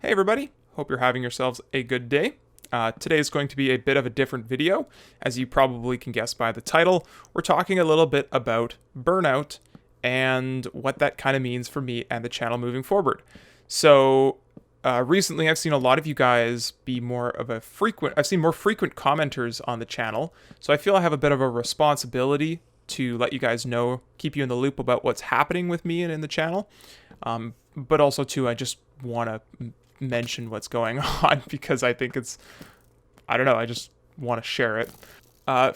Hey everybody, hope you're having yourselves a good day. Today is going to be a bit of a different video. As you probably can guess by the title, we're talking a little bit about burnout and what that kind of means for me and the channel moving forward. So recently I've seen a lot of you guys be I've seen more frequent commenters on the channel, so I feel I have a bit of a responsibility to let you guys know, keep you in the loop about what's happening with me and in the channel. But also too, I just want to mention what's going on because I think I just want to share it.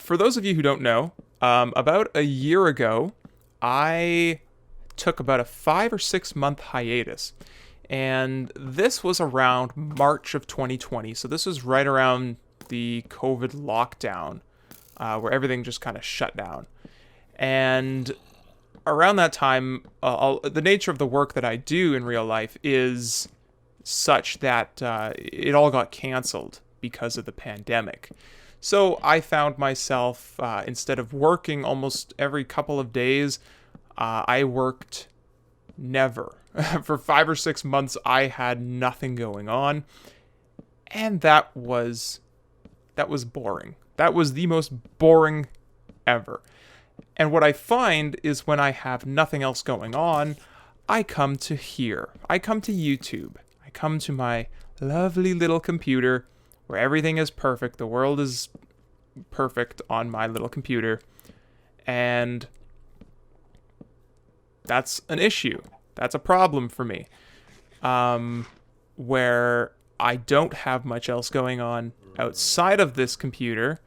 For those of you who don't know, about a year ago, I took about a 5 or 6 month hiatus. And this was around March of 2020. So this was right around the COVID lockdown, where everything just kind of shut down. And around that time, the nature of the work that I do in real life is such that it all got canceled because of the pandemic. So I found myself, instead of working almost every couple of days, I worked never. For 5 or 6 months, I had nothing going on. And that was boring. That was the most boring ever. And what I find is when I have nothing else going on, I come to here. I come to YouTube. I come to my lovely little computer where everything is perfect. The world is perfect on my little computer. And that's an issue. That's a problem for me. Where I don't have much else going on outside of this computer.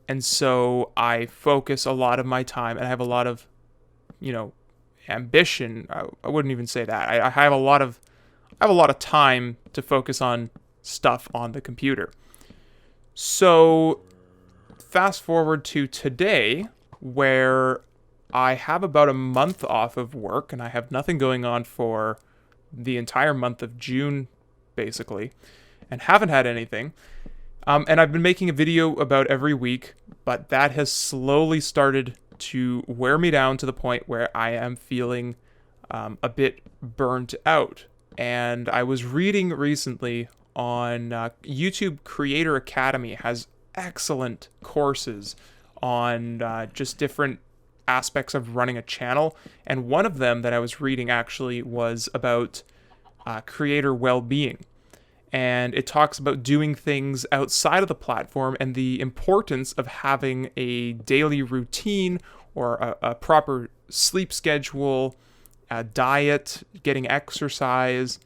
And so I focus a lot of my time, and I have a lot of, ambition. I wouldn't even say that. I have a lot of time to focus on stuff on the computer. So fast forward to today, where I have about a month off of work, and I have nothing going on for the entire month of June, basically, and haven't had anything. And I've been making a video about every week, but that has slowly started to wear me down to the point where I am feeling a bit burnt out. And I was reading recently on YouTube Creator Academy has excellent courses on just different aspects of running a channel. And one of them that I was reading actually was about creator well-being. And it talks about doing things outside of the platform and the importance of having a daily routine or a proper sleep schedule, a diet, getting exercise,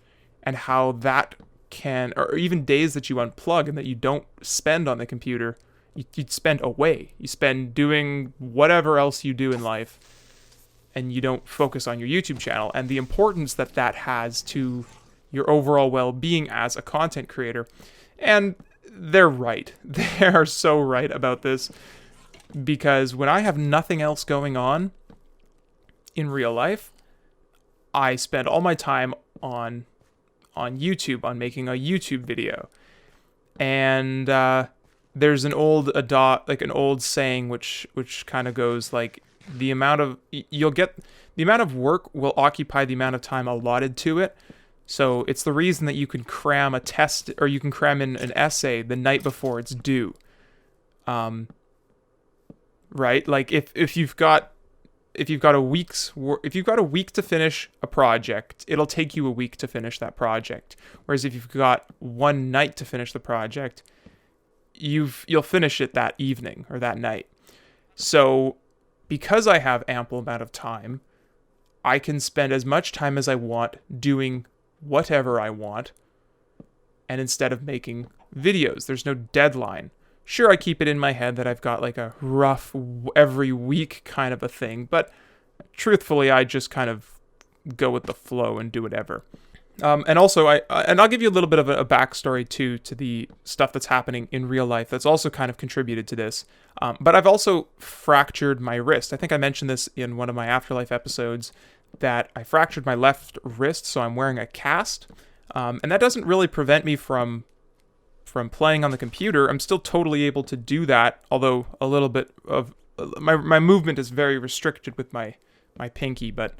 and how that can, or even days that you unplug and that you don't spend on the computer, you'd spend away. You spend doing whatever else you do in life, and you don't focus on your YouTube channel, and the importance that that has to your overall well-being as a content creator. And they're right. They are so right about this, because when I have nothing else going on in real life, I spend all my time on YouTube, on making a YouTube video. And there's an old saying which kind of goes like, the amount of work will occupy the amount of time allotted to it. So it's the reason that you can cram a test, or you can cram in an essay the night before it's due. Right? Like if you've got a week to finish a project, it'll take you a week to finish that project. Whereas if you've got one night to finish the project, you'll finish it that evening or that night. So because I have ample amount of time, I can spend as much time as I want doing whatever I want, and instead of making videos, there's no deadline. Sure, I keep it in my head that I've got like a rough every week kind of a thing, but truthfully, I just kind of go with the flow and do whatever. And also, I'll give you a little bit of a backstory too to the stuff that's happening in real life that's also kind of contributed to this. But I've also fractured my wrist. I think I mentioned this in one of my Afterlife episodes, that I fractured my left wrist, so I'm wearing a cast. And that doesn't really prevent me from playing on the computer. I'm still totally able to do that, although a little bit of my movement is very restricted with my pinky, but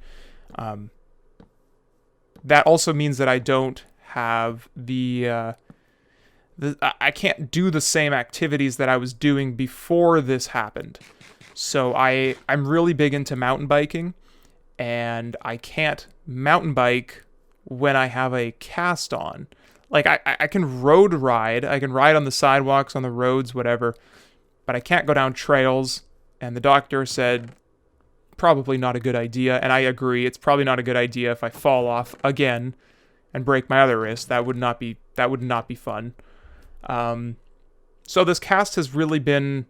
that also means that I don't have I can't do the same activities that I was doing before this happened. So I'm really big into mountain biking, and I can't mountain bike when I have a cast on. Like, I can road ride, I can ride on the sidewalks, on the roads, whatever, but I can't go down trails, and the doctor said probably not a good idea, and I agree, it's probably not a good idea if I fall off again and break my other wrist. That would not be fun. So this cast has really been,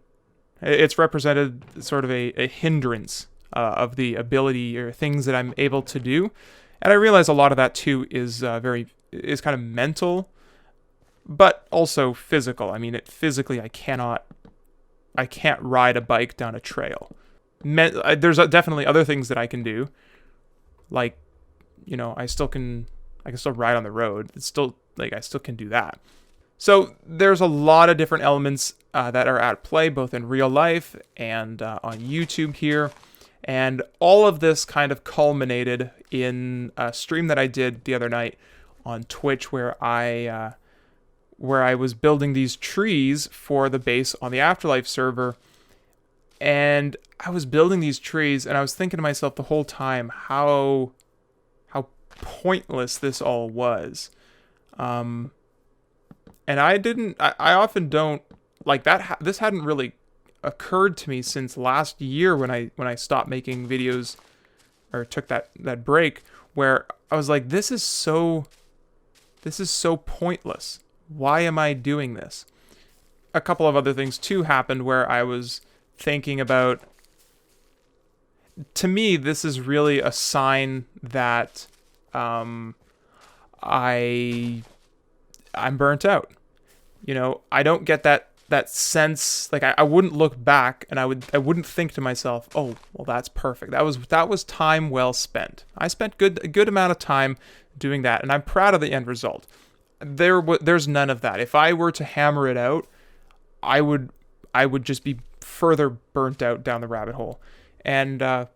it's represented sort of a hindrance of the ability or things that I'm able to do. And I realize a lot of that too is kind of mental, but also physical. I mean, physically, I can't ride a bike down a trail. There's definitely other things that I can do, like, I can still ride on the road. It's still, like, I still can do that. So there's a lot of different elements that are at play, both in real life and on YouTube here. And all of this kind of culminated in a stream that I did the other night on Twitch, where I was building these trees for the base on the Afterlife server. And I was building these trees, and I was thinking to myself the whole time how pointless this all was. And I often don't like that. This hadn't really occurred to me since last year when I stopped making videos, or took that break, where I was like, this is so pointless. Why am I doing this? A couple of other things too happened where I was thinking about, to me, this is really a sign that I'm burnt out. I don't get that sense. Like, I wouldn't look back and I wouldn't think to myself, oh, well, that's perfect. That was time well spent. I spent a good amount of time doing that, and I'm proud of the end result. There's none of that. If I were to hammer it out, I would just be further burnt out down the rabbit hole. And I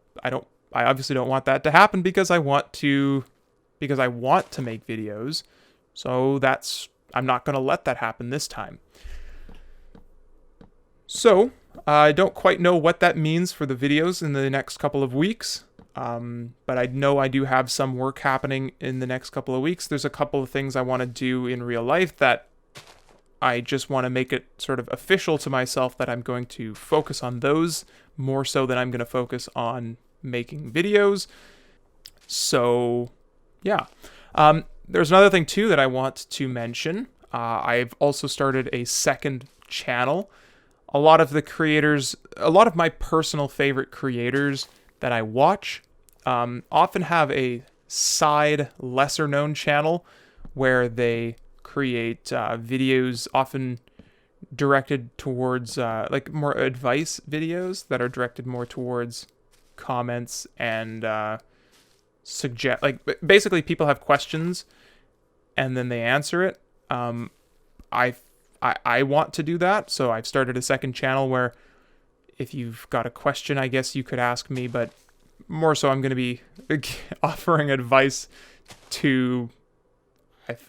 obviously don't want that to happen, because I want to make videos. So I'm not going to let that happen this time. So I don't quite know what that means for the videos in the next couple of weeks. But I know I do have some work happening in the next couple of weeks. There's a couple of things I want to do in real life that I just want to make it sort of official to myself that I'm going to focus on those more so than I'm going to focus on making videos. So, yeah. There's another thing too that I want to mention. I've also started a second channel. A lot of my personal favorite creators that I watch often have a side, lesser-known channel where they create videos often directed towards like more advice videos that are directed more towards comments and suggest, like, basically people have questions and then they answer it. I want to do that, so I've started a second channel where if you've got a question, I guess you could ask me, but more so I'm going to be offering advice to,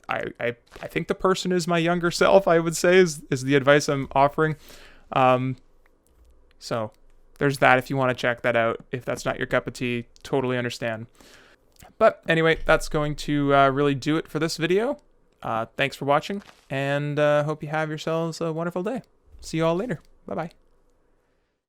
I think the person is my younger self, I would say, is the advice I'm offering. So there's that if you want to check that out. If that's not your cup of tea, totally understand. But anyway, that's going to really do it for this video. Thanks for watching, and hope you have yourselves a wonderful day. See you all later. Bye-bye.